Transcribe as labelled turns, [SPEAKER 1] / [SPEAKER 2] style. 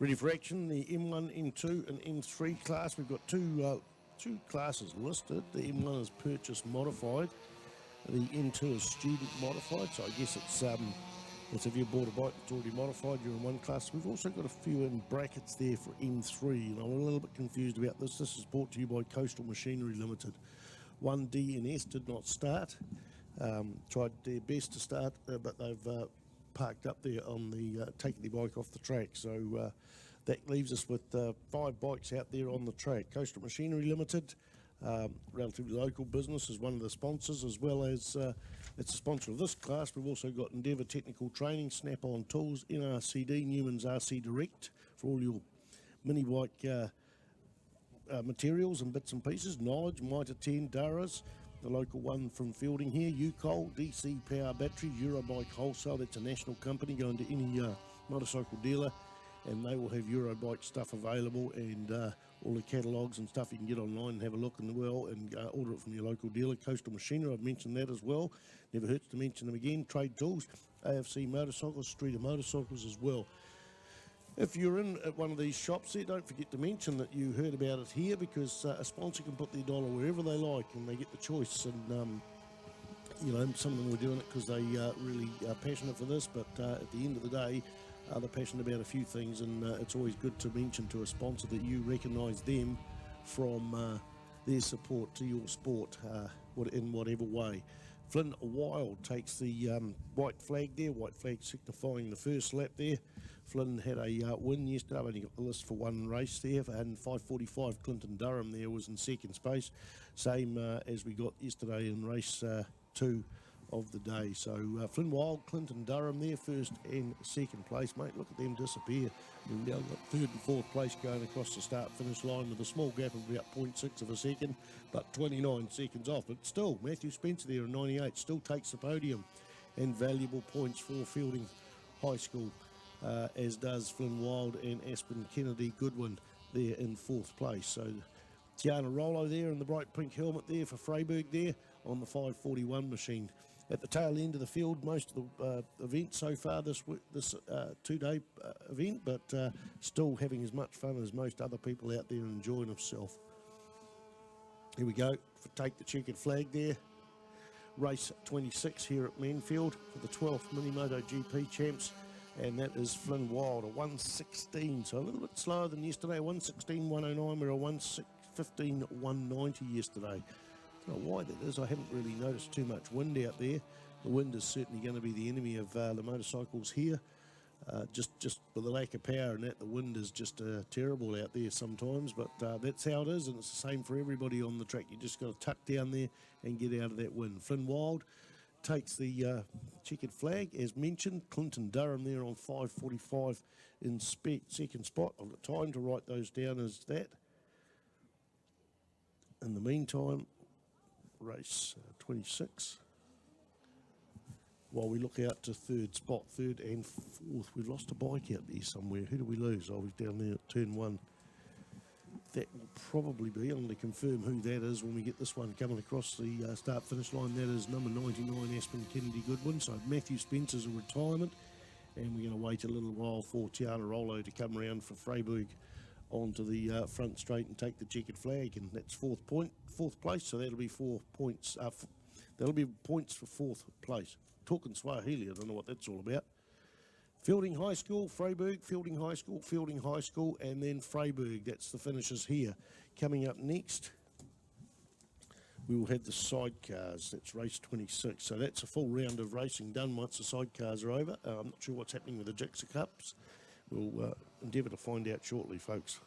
[SPEAKER 1] Ready for action, the M1, M2 and M3 class. We've got two classes listed. The M1 is purchase modified, the M2 is student modified, so I guess it's if you bought a bike that's already modified, you're in one class. We've also got a few in brackets there for M3, and I'm a little bit confused about this. This is brought to you by Coastal Machinery Limited. 1D and S did not start, tried their best to start, but they've parked up there on the taking the bike off the track, so that leaves us with 5 bikes out there on the track. Coastal Machinery Limited, relatively local business, is one of the sponsors, as well as it's a sponsor of this class. We've also got Endeavour Technical Training, Snap-on Tools, NRCD, Newman's RC Direct for all your mini bike materials and bits and pieces. Knowledge, Mitre 10, Durras, the local one from Fielding here, UCOL, DC Power Battery, Eurobike Wholesale. That's a national company going to any motorcycle dealer, and they will have Eurobike stuff available, and all the catalogues and stuff you can get online and have a look and order it from your local dealer. Coastal Machinery, I've mentioned that as well. Never hurts to mention them again. Trade Tools, AFC Motorcycles, Streeter Motorcycles as well. If you're in at one of these shops there, don't forget to mention that you heard about it here, because a sponsor can put their dollar wherever they like and they get the choice. And you know, some of them were doing it because they really are passionate for this, but at the end of the day, they're passionate about a few things, and it's always good to mention to a sponsor that you recognise them from their support to your sport in whatever way. Flynn Wild takes the white flag there, white flag signifying the first lap there. Flynn had a win yesterday, only got the list for one race there, and 5:45 Clinton Durham there was in second space, same as we got yesterday in race 2 of the day. So Flynn Wild, Clinton Durham there, first and second place. Mate, look at them disappear. We've now got third and fourth place going across the start-finish line with a small gap of about 0.6 of a second, but 29 seconds off. But still, Matthew Spencer there in 98 still takes the podium, and valuable points for Fielding High School, as does Flynn Wild and Aspen Kennedy Goodwin there in fourth place. So Tiana Rollo there in the bright pink helmet there for Freiburg there on the 5:41 machine. At the tail end of the field, most of the event so far this 2-day event, but still having as much fun as most other people out there and enjoying himself. Here we go, take the checkered flag there. Race 26 here at Manfeild for the 12th MiniMotoGP champs, and that is Flynn Wild, a 1:16, so a little bit slower than yesterday. 1:16.109, we're a 1:15.190 yesterday. I don't know why that is. I haven't really noticed too much wind out there. The wind is certainly going to be the enemy of the motorcycles here. Just with the lack of power and that, the wind is just terrible out there sometimes, but that's how it is, and it's the same for everybody on the track. You just got to tuck down there and get out of that wind. Flynn Wild takes the checkered flag, as mentioned. Clinton Durham there on 5:45 in second spot. I've got time to write those down as that. In the meantime, race 26, while we look out to third spot, third and fourth. We've lost a bike out there somewhere. Who do we lose? Oh, he's down there at turn 1. That will probably be, I'm going to confirm who that is when we get this one coming across the start finish line. That is number 99 Aspen Kennedy Goodwin. So Matthew Spencer's a retirement, and we're going to wait a little while for Tiana Rollo to come around for Freiburg onto the front straight and take the checkered flag, and that's fourth place, so that'll be 4 points. That'll be points for fourth place. Talking Swahili, I don't know what that's all about. Fielding High School, Freiburg, Fielding High School, Fielding High School, and then Freiburg. That's the finishes here. Coming up next, we will have the sidecars. That's race 26, so that's a full round of racing done once the sidecars are over. I'm not sure what's happening with the Jixer Cups. We'll endeavour to find out shortly, folks.